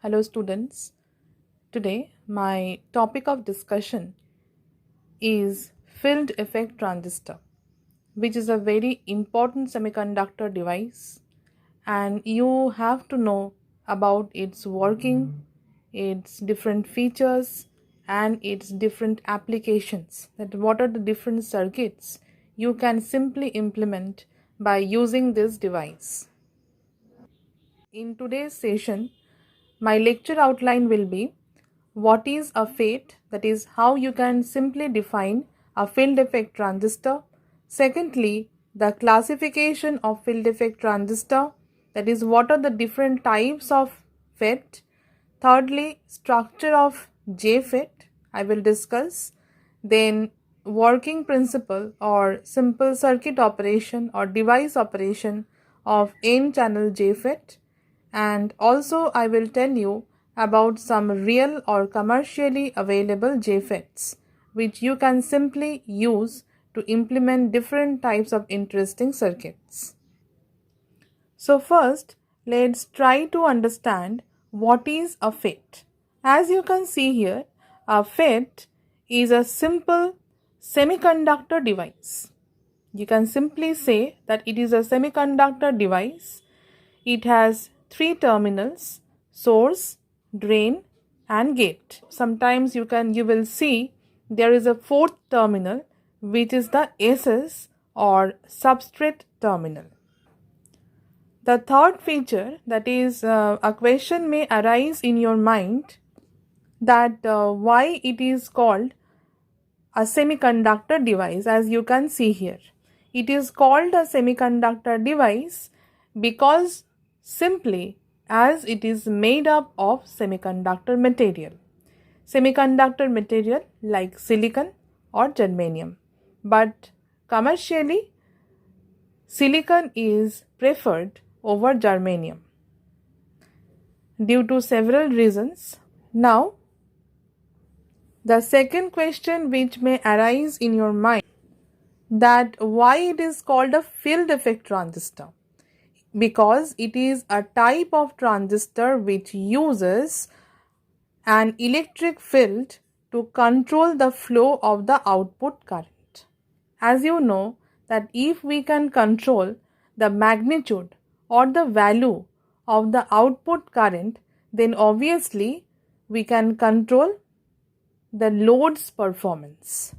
Hello students. Today my topic of discussion is field effect transistor, which is a very important semiconductor device, and you have to know about its working, its different features, and its different applications. That what are the different circuits you can simply implement by using this device. In today's session, my lecture outline will be what is a FET, that is, how you can simply define a field effect transistor. Secondly, the classification of field effect transistor, that is, what are the different types of FET. Thirdly, structure of JFET, I will discuss. Then, working principle or simple circuit operation or device operation of N channel JFET, and also I will tell you about some real or commercially available JFETs which you can simply use to implement different types of interesting circuits. So first, let's try to understand what is a FET. As you can see here, a FET is a simple semiconductor device. You can simply say that it is a semiconductor device. It has three terminals: source, drain, and gate. Sometimes you will see there is a fourth terminal, which is the SS or substrate terminal. The third feature, that is, a question may arise in your mind that why it is called a semiconductor device. As you can see here, it is called a semiconductor device because simply as it is made up of semiconductor material. Semiconductor material like silicon or germanium. But commercially, silicon is preferred over germanium due to several reasons. Now, the second question which may arise in your mind, that why it is called a field effect transistor, because it is a type of transistor which uses an electric field to control the flow of the output current. As you know that if we can control the magnitude or the value of the output current, then obviously we can control the load's performance.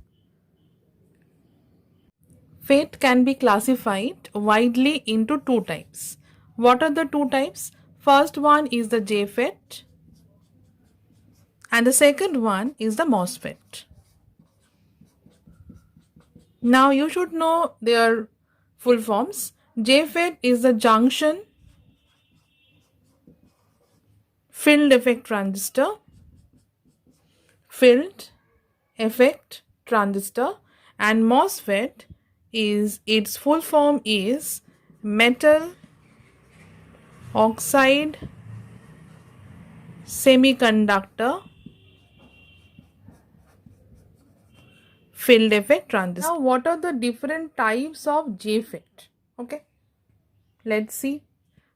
FET can be classified widely into two types. What are the two types? First one is the JFET and the second one is the MOSFET. Now you should know their full forms. JFET is the junction field effect transistor, field effect transistor, and MOSFET is its full form is metal oxide semiconductor field effect transistor. Now, what are the different types of JFET? Okay, let's see.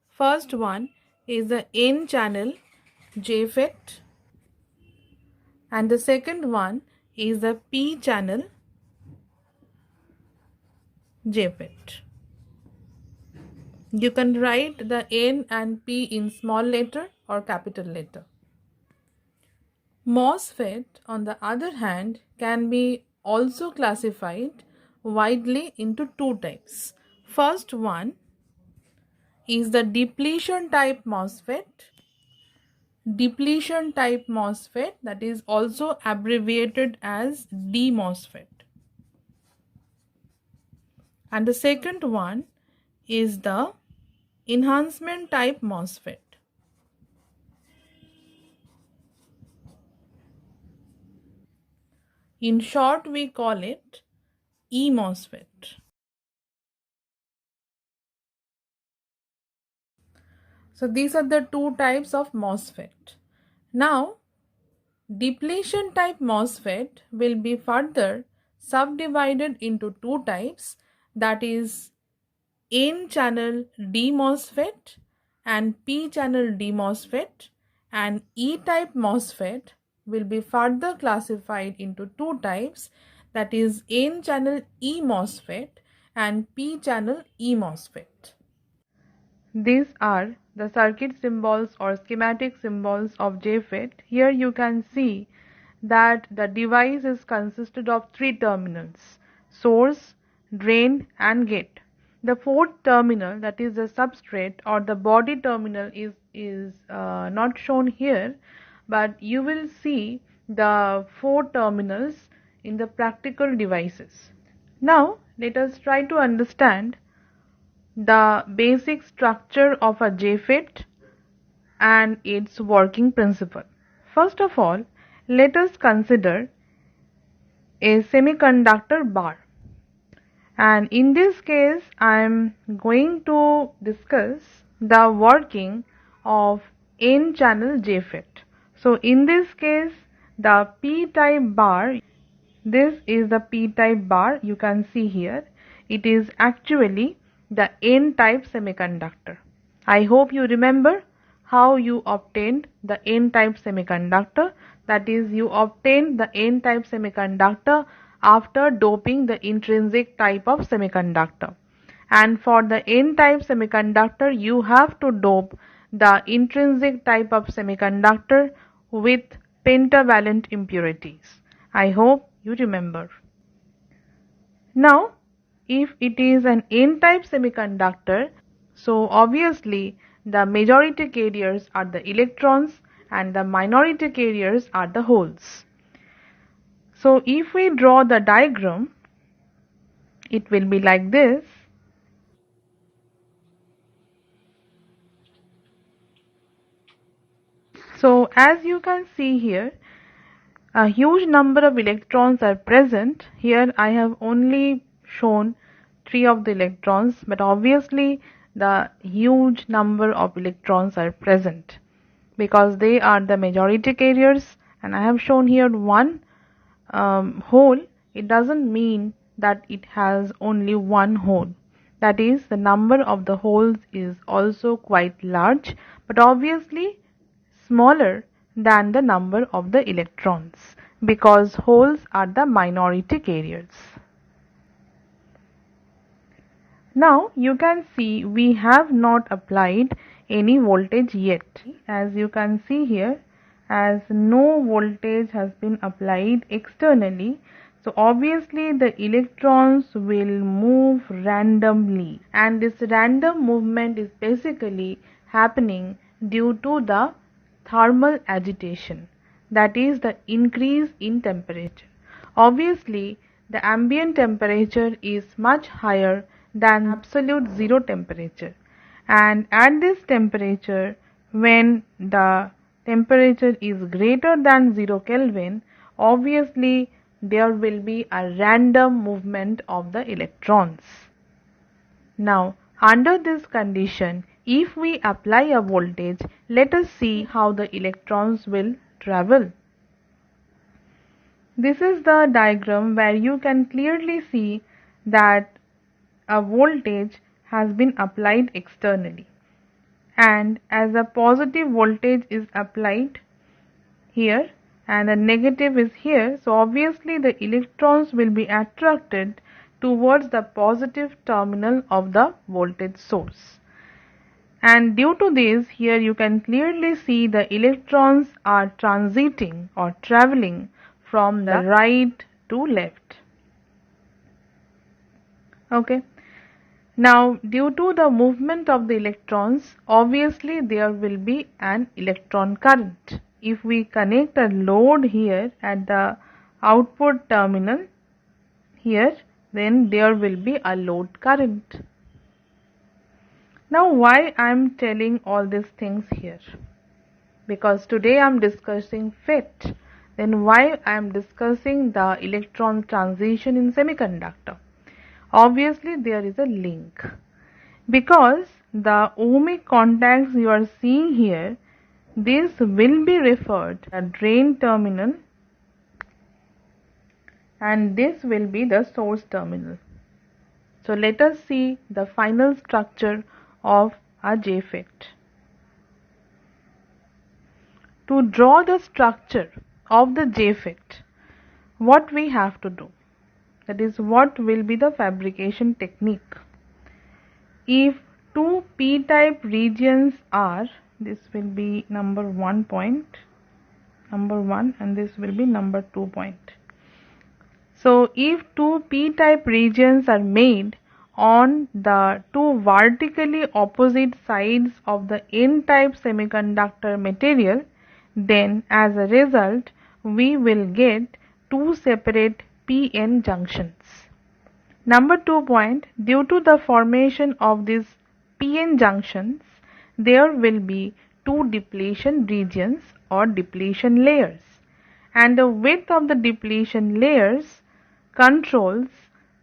First one is the N channel JFET, and the second one is the P channel JFET. You can write the N and P in small letter or capital letter. MOSFET, on the other hand, can be also classified widely into two types. First one is the depletion type MOSFET. Depletion type MOSFET, that is also abbreviated as DMOSFET. And the second one is the enhancement type MOSFET. In short, we call it eMOSFET. So these are the two types of MOSFET. Now, depletion type MOSFET will be further subdivided into two types, that is N channel DMOSFET and P channel DMOSFET, An E-type MOSFET will be further classified into two types, that is N-channel E MOSFET and P-channel E MOSFET. These are the circuit symbols or schematic symbols of JFET. Here you can see that the device is consisted of three terminals: source, drain and gate. The fourth terminal, that is the substrate or the body terminal, is not shown here, but you will see the four terminals in the practical devices. Now let us try to understand the basic structure of a JFET and its working principle. First of all, let us consider a semiconductor bar. And in this case, I am going to discuss the working of N-channel JFET. So in this case, the P-type bar, this is the P-type bar you can see here. It is actually the N-type semiconductor. I hope you remember how you obtained the N-type semiconductor. That is, you obtained the N-type semiconductor after doping the intrinsic type of semiconductor. And for the N-type semiconductor, you have to dope the intrinsic type of semiconductor with pentavalent impurities. I hope you remember. Now, if it is an N-type semiconductor, so obviously the majority carriers are the electrons and the minority carriers are the holes. So if we draw the diagram, it will be like this. So as you can see here, a huge number of electrons are present. Here I have only shown 3 of the electrons, but obviously the huge number of electrons are present because they are the majority carriers, and I have shown here one hole. It doesn't mean that it has only one hole. That is, the number of the holes is also quite large, but obviously smaller than the number of the electrons because holes are the minority carriers. Now you can see we have not applied any voltage yet. As you can see here, as no voltage has been applied externally, so obviously the electrons will move randomly, and this random movement is basically happening due to the thermal agitation, that is the increase in temperature. Obviously the ambient temperature is much higher than absolute zero temperature, and at this temperature, when the temperature is greater than 0 Kelvin, obviously there will be a random movement of the electrons. Now, under this condition, if we apply a voltage, let us see how the electrons will travel. This is the diagram where you can clearly see that a voltage has been applied externally, and as a positive voltage is applied here and a negative is here, so obviously the electrons will be attracted towards the positive terminal of the voltage source. And due to this, here you can clearly see the electrons are transiting or traveling from the right to left. Okay. Now, due to the movement of the electrons, obviously there will be an electron current. If we connect a load here at the output terminal here, then there will be a load current. Now, why I am telling all these things here? Because today I am discussing FET. Then why I am discussing the electron transition in semiconductor? Obviously there is a link, because the ohmic contacts you are seeing here, this will be referred to the drain terminal and this will be the source terminal. So let us see the final structure of a JFET. to draw the structure of the JFET, what we have to do? That is, what will be the fabrication technique? If two p-type regions are, this will be number 1 point, number 1, and this will be number 2 point. So if two p-type regions are made on the two vertically opposite sides of the n-type semiconductor material, then as a result we will get two separate p-n junctions. Number 2 point, due to the formation of these p-n junctions, there will be two depletion regions or depletion layers, and the width of the depletion layers controls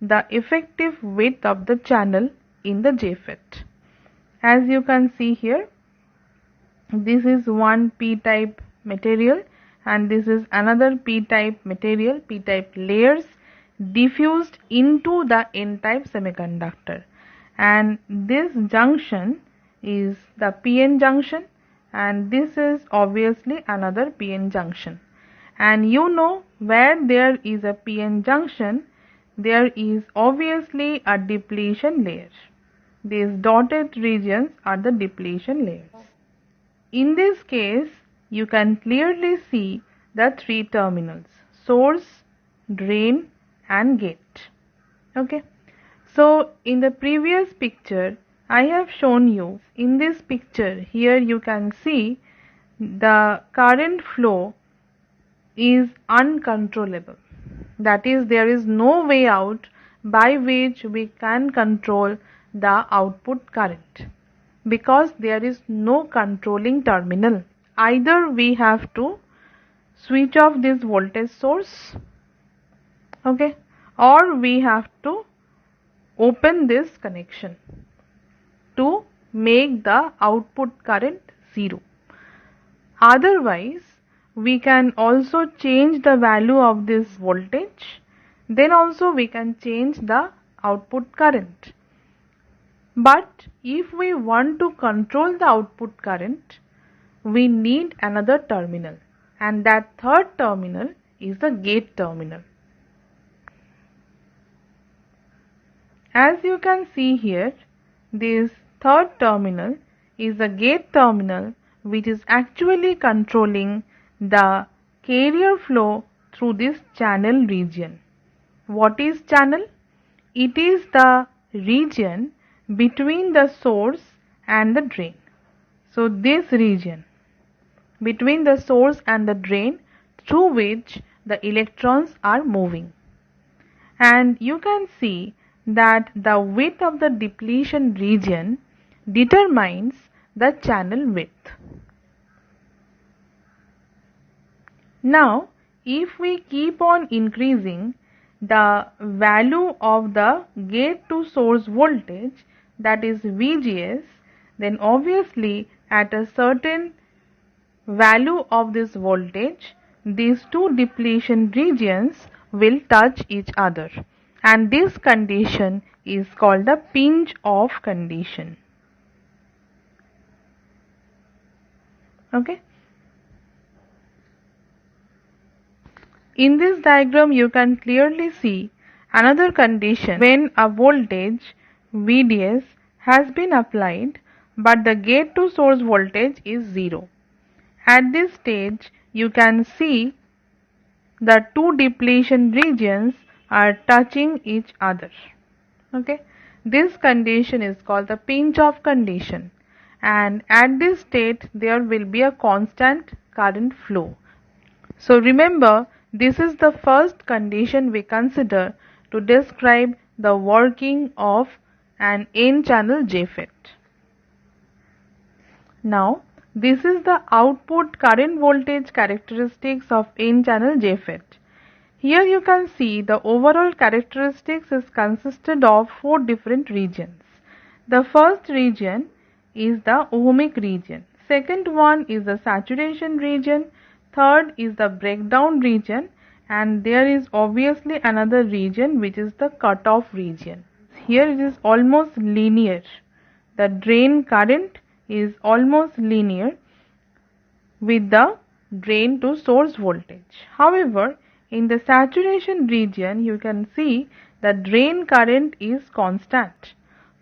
the effective width of the channel in the JFET. As you can see here, this is one p-type material and this is another p-type material, p-type layers diffused into the n-type semiconductor, and this junction is the p-n junction and this is obviously another p-n junction. And you know, where there is a p-n junction, there is obviously a depletion layer. These dotted regions are the depletion layers. In this case, you can clearly see the three terminals: source, drain and gate. Okay. So in the previous picture, I have shown you, in this picture here you can see the current flow is uncontrollable. That is, there is no way out by which we can control the output current, because there is no controlling terminal. Either we have to switch off this voltage source, okay, or we have to open this connection to make the output current 0. Otherwise, we can also change the value of this voltage, then also we can change the output current. But if we want to control the output current, we need another terminal, and that third terminal is the gate terminal. As you can see here, this third terminal is the gate terminal, which is actually controlling the carrier flow through this channel region. What is channel? It is the region between the source and the drain. So this region between the source and the drain, through which the electrons are moving. And you can see that the width of the depletion region determines the channel width. Now, if we keep on increasing the value of the gate to source voltage, that is VGS, then obviously at a certain value of this voltage, these two depletion regions will touch each other, and this condition is called the pinch off condition. Okay. In this diagram, you can clearly see another condition when a voltage VDS has been applied but the gate to source voltage is 0. At this stage, you can see the two depletion regions are touching each other. Okay, this condition is called the pinch off condition, and at this state there will be a constant current flow. So remember, this is the first condition we consider to describe the working of an n-channel JFET. Now, this is the output current voltage characteristics of n-channel JFET. Here you can see the overall characteristics is consisted of 4 different regions. The first region is the ohmic region. Second one is the saturation region. Third is the breakdown region, and there is obviously another region which is the cutoff region. Here it is almost linear. The drain current is almost linear with the drain to source voltage. However, in the saturation region, you can see the drain current is constant.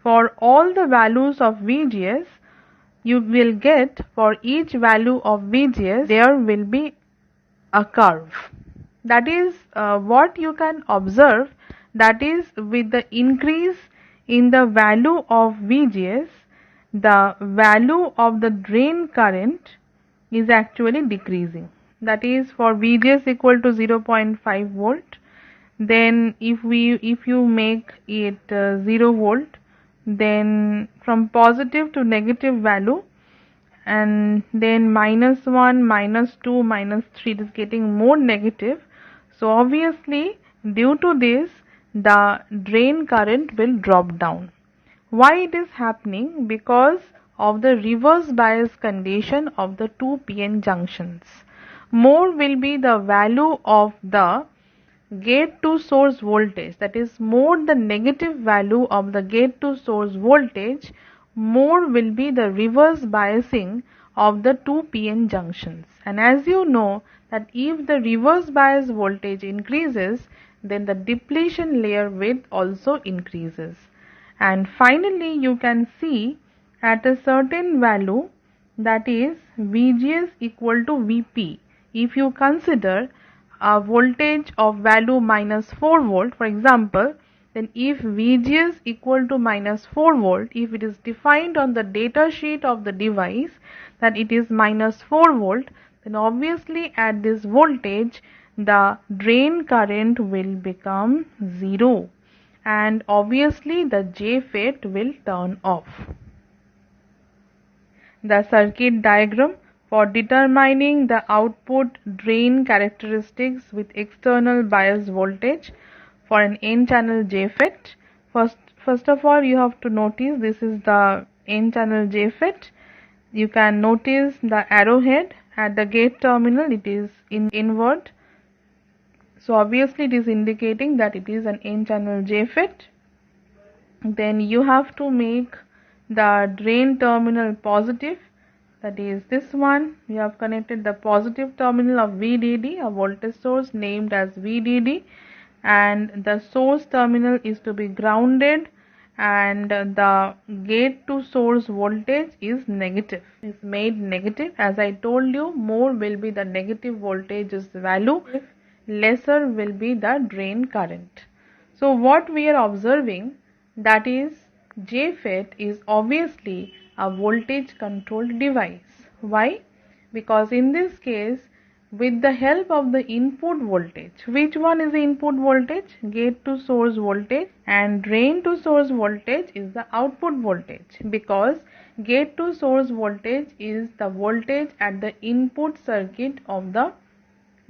For all the values of VGS, you will get, for each value of VGS, there will be a curve. That is what you can observe, that is, with the increase in the value of VGS, the value of the drain current is actually decreasing. That is, for VGS equal to 0.5 volt, then if you make it 0 volt, then from positive to negative value, and then -1, -2, -3, it is getting more negative. So obviously, due to this, the drain current will drop down. Why it is happening? Because of the reverse bias condition of the two PN junctions. More will be the value of the gate to source voltage, that is, more the negative value of the gate to source voltage, more will be the reverse biasing of the two PN junctions. And as you know that if the reverse bias voltage increases, then the depletion layer width also increases. And finally, you can see at a certain value, that is VGS equal to VP, if you consider a voltage of value -4 volt, for example, then if VGS equal to -4 volt, if it is defined on the data sheet of the device that it is -4 volt, then obviously at this voltage the drain current will become 0, and obviously the JFET will turn off. The circuit diagram for determining the output drain characteristics with external bias voltage for an N-channel JFET. First of all, you have to notice this is the N-channel JFET. You can notice the arrowhead at the gate terminal, it is inward. So obviously it is indicating that it is an N-channel JFET. Then you have to make the drain terminal positive, that is this one. We have connected the positive terminal of VDD, a voltage source named as VDD, and the source terminal is to be grounded, and the gate to source voltage is negative, is made negative. As I told you, more will be the negative voltage's value, lesser will be the drain current. So what we are observing, that is JFET is obviously a voltage controlled device. Why? Because in this case, with the help of the input voltage, which one is the input voltage? Gate to source voltage, and drain to source voltage is the output voltage, because gate to source voltage is the voltage at the input circuit of the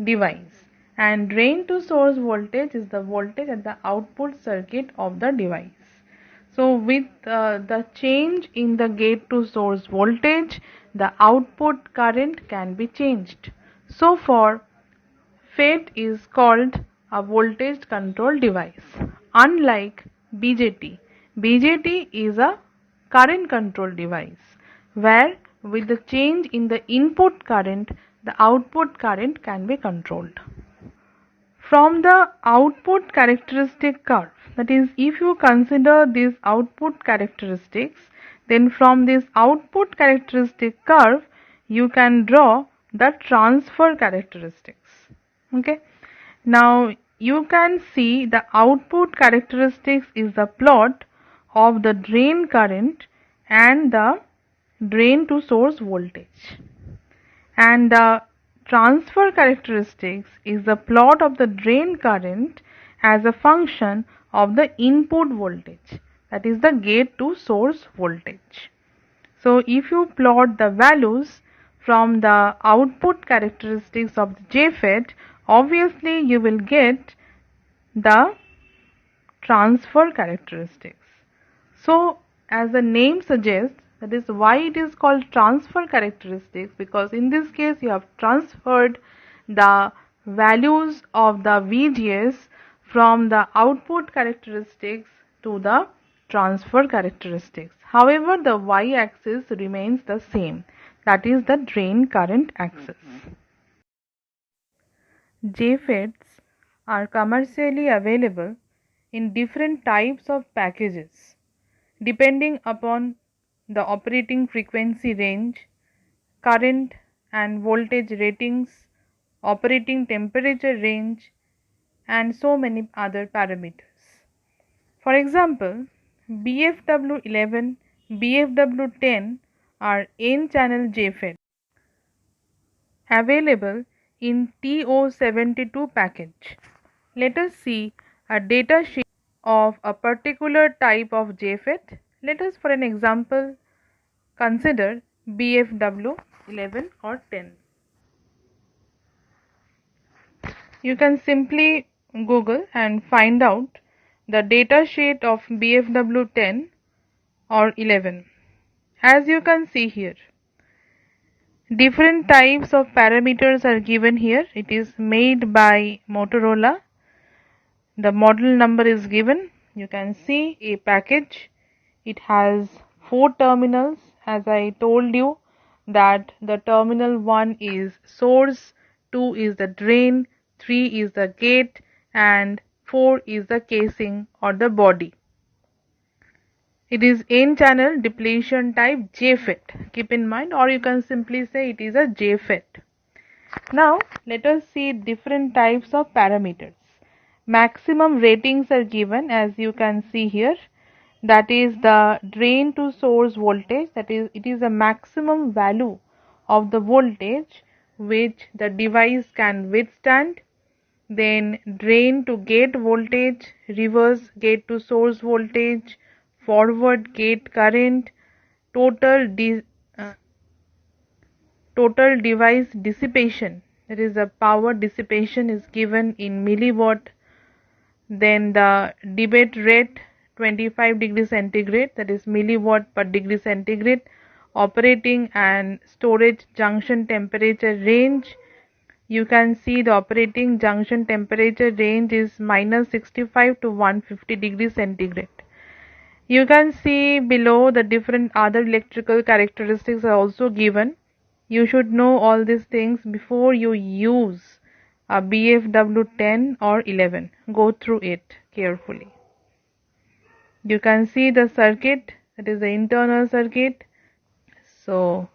device, and drain to source voltage is the voltage at the output circuit of the device. So with the change in the gate to source voltage, the output current can be changed. So for FET is called a voltage control device. Unlike BJT, BJT is a current control device, where with the change in the input current, the output current can be controlled. From the output characteristic curve, that is, if you consider these output characteristics, then from this output characteristic curve, you can draw the transfer characteristics. Okay. Now you can see the output characteristics is the plot of the drain current and the drain to source voltage, and the transfer characteristics is the plot of the drain current as a function of the input voltage, that is the gate to source voltage. So if you plot the values from the output characteristics of the JFET, obviously you will get the transfer characteristics. So as the name suggests, that is why it is called transfer characteristics, because in this case you have transferred the values of the VGS from the output characteristics to the transfer characteristics. However, the y-axis remains the same, that is the drain current axis. JFETs are commercially available in different types of packages depending upon the operating frequency range, current and voltage ratings, operating temperature range, and so many other parameters. For example, BFW11, BFW10 are N-channel JFET available in TO72 package. Let us see a data sheet of a particular type of JFET. Let us, for an example, consider BFW 11 or 10. You can simply Google and find out the data sheet of BFW 10 or 11. As you can see here, different types of parameters are given here. It is made by Motorola. The model number is given. You can see a package. It has 4 terminals, as I told you that the terminal 1 is source, 2 is the drain, 3 is the gate, and 4 is the casing or the body. It is N-channel depletion type JFET. Keep in mind, or you can simply say it is a JFET. Now let us see different types of parameters. Maximum ratings are given, as you can see here. That is the drain to source voltage. That is, it is a maximum value of the voltage which the device can withstand. Then drain to gate voltage, reverse gate to source voltage, forward gate current, total total device dissipation, that is the power dissipation, is given in milliwatt. Then the debit rate 25 degrees centigrade, that is milliwatt per degree centigrade. Operating and storage junction temperature range, you can see the operating junction temperature range is minus 65 to 150 degrees centigrade. You can see below the different other electrical characteristics are also given. You should know all these things before you use a BFW 10 or 11. Go through it carefully. You can see the circuit, that is the internal circuit. So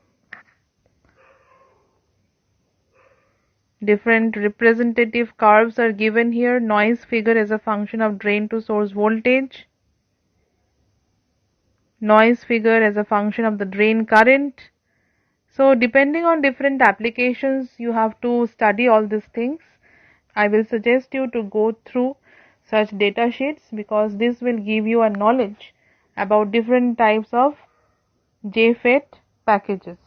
different representative curves are given here. Noise figure as a function of drain to source voltage. Noise figure as a function of the drain current. So depending on different applications, you have to study all these things. I will suggest you to go through such data sheets because this will give you a knowledge about different types of JFET packages.